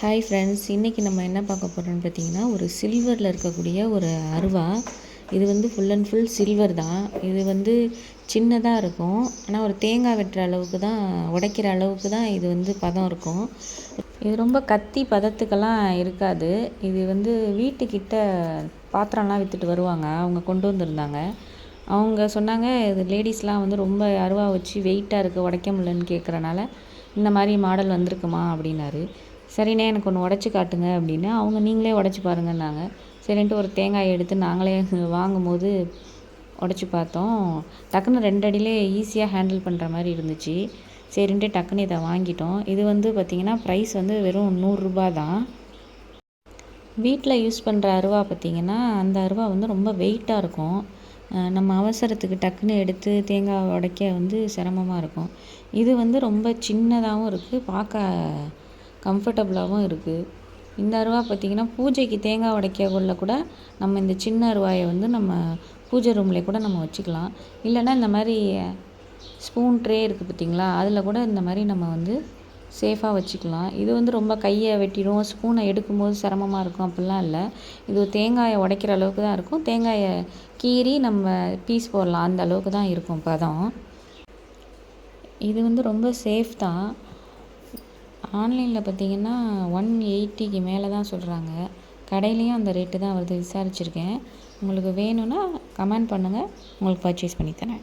Hi friends, இன்றைக்கி நம்ம என்ன பார்க்க போகிறோம்னு பார்த்தீங்கன்னா, ஒரு சில்வரில் இருக்கக்கூடிய ஒரு அருவா. இது வந்து ஃபுல் அண்ட் ஃபுல் சில்வர் தான். இது வந்து சின்னதாக இருக்கும். ஆனால் ஒரு தேங்காய் வெட்டுற அளவுக்கு தான், உடைக்கிற அளவுக்கு தான் இது வந்து பதம் இருக்கும். இது ரொம்ப கத்தி பதத்துக்கெல்லாம் இருக்காது. இது வந்து வீட்டுக்கிட்ட பாத்திரம்லாம் விற்றுட்டு வருவாங்க, அவங்க கொண்டு வந்திருந்தாங்க. அவங்க சொன்னாங்க, இது லேடிஸ்லாம் வந்து ரொம்ப அருவா வச்சு வெயிட்டாக இருக்குது, உடைக்க முடியலன்னு கேட்குறனால இந்த மாதிரி மாடல் வந்திருக்குமா அப்படின்னாரு. சரிண்ணே, எனக்கு ஒன்று உடச்சி காட்டுங்க அப்படின்னு. அவங்க நீங்களே உடச்சி பாருங்கன்னாங்க. சரின்ட்டு ஒரு தேங்காயை எடுத்து நாங்களே வாங்கும்போது உடச்சி பார்த்தோம். டக்குன்னு 2 அடியிலே ஈஸியாக ஹேண்டில் பண்ணுற மாதிரி இருந்துச்சு. சரின்ட்டு டக்குன்னு இதை வாங்கிட்டோம். இது வந்து பார்த்திங்கன்னா ப்ரைஸ் வந்து வெறும் 100 ரூபா தான். வீட்டில் யூஸ் பண்ணுற அருவா பார்த்திங்கன்னா, அந்த அருவா வந்து ரொம்ப வெயிட்டாக இருக்கும். நம்ம அவசரத்துக்கு டக்குன்னு எடுத்து தேங்காய் உடைக்க வந்து சிரமமாக இருக்கும். இது வந்து ரொம்ப சின்னதாகவும் இருக்குது, பார்க்க கம்ஃபர்டபுளாகவும் இருக்குது. இந்த அருவா பார்த்திங்கன்னா, பூஜைக்கு தேங்காய் உடைக்கக்குள்ள கூட நம்ம இந்த சின்ன அருவாயை வந்து நம்ம பூஜை ரூம்லேயே கூட நம்ம வச்சுக்கலாம். இல்லைன்னா இந்த மாதிரி ஸ்பூன் ட்ரே இருக்குது பார்த்திங்களா, அதில் கூட இந்த மாதிரி நம்ம வந்து சேஃபாக வச்சுக்கலாம். இது வந்து ரொம்ப கையை வெட்டிடும், ஸ்பூனை எடுக்கும்போது சிரமமாக இருக்கும் அப்படிலாம் இல்லை. இது தேங்காயை உடைக்கிற அளவுக்கு தான் இருக்கும். தேங்காயை கீறி நம்ம பீஸ் போடலாம், அந்த அளவுக்கு தான் இருக்கும் பதம். இது வந்து ரொம்ப சேஃப் தான். ஆன்லைனில் பார்த்திங்கன்னா 180க்கு மேலே தான் சொல்கிறாங்க. கடையிலையும் அந்த ரேட்டு தான் வருது, விசாரிச்சுருக்கேன். உங்களுக்கு வேணும்னா கமெண்ட் பண்ணுங்கள், உங்களுக்கு பர்ச்சேஸ் பண்ணி தரேன்.